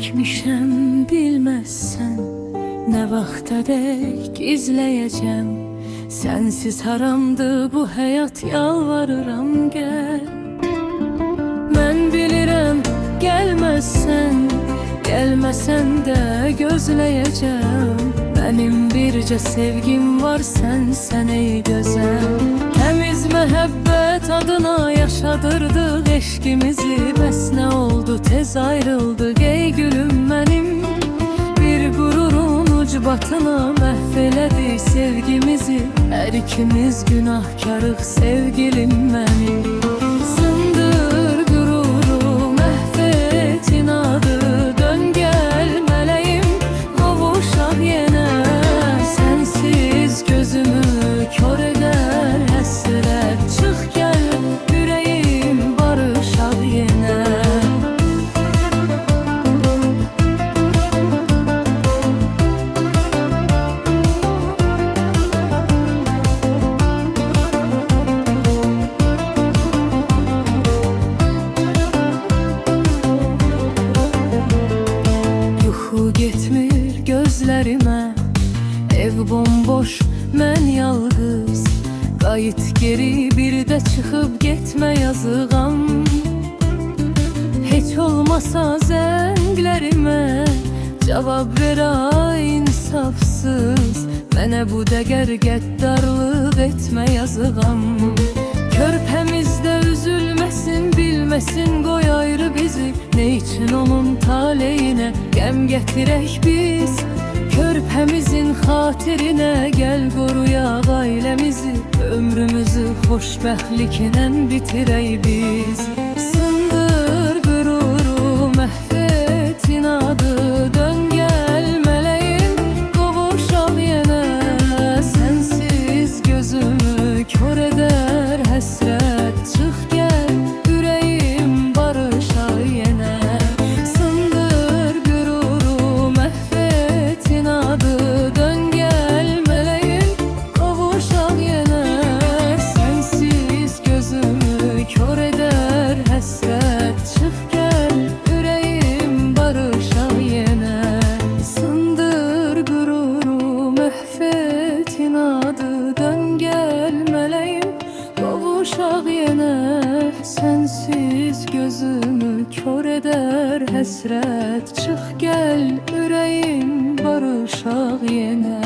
çəkmişəm bilməzsən, nə vaxtadək gizləyəcəm. Sənsiz haramdı bu həyat, yalvarıram gəl. Mən bilirəm gəlməzsən, gəlməsən də gözləyəcəm. Mənim bircə sevgim var, sən ey gözəl. Təmiz məhəbbət adına yaşadırdıq eşqimizi, bəs nə oldu tez ayrıldıq ey gülüm mənim. Bir qururun ucbatına məhv elədi sevgimizi, hər ikimiz günahkarıq sevgilim mənim. Sındır qüruru, məhv et inadı, dön gəl mələyim, qovuşaq yenə. Sənsiz gözümü kör edər həsrət, çıx gəl ürəyim, barışaq yenə. Getmir gözlərimə, ev bomboş, mən yalqız. Qayıt geri, bir də çıxıb getmə yazığam. Heç olmasa zənglərimə cavab ver ay insafsız. Mənə bu dəqər qəddarlıq etmə yazığam. Körpəmizdə üzülməsin, bilməsin, qoy ayrı bizi. Ne için onun taleyine gəm gətirək biz? Körpəmizin xatirinə gəl qoruyaq ailəmizi. Ömrümüzü xoşbəxtliklə bitirək biz. Sındır qüruru, məhv et inadı, dön gəl mələyim, qovuşaq yenə. Sənsiz gözümü kör edər həsrət, çıx gəl ürəyim, barışaq yenə. Sındır qüruru, məhv et inadı, dön gəl mələyim, qovuşaq yenə. Sənsiz gözümü kör edər həsrət, çıx gəl ürəyim, barışaq yenə. Sındır qüruru, məhv et inadı, dön gəl mələyim, qovuşaq yenə. Sənsiz gözümü kör edər həsrət, çıx gəl ürəyim, barışaq yenə.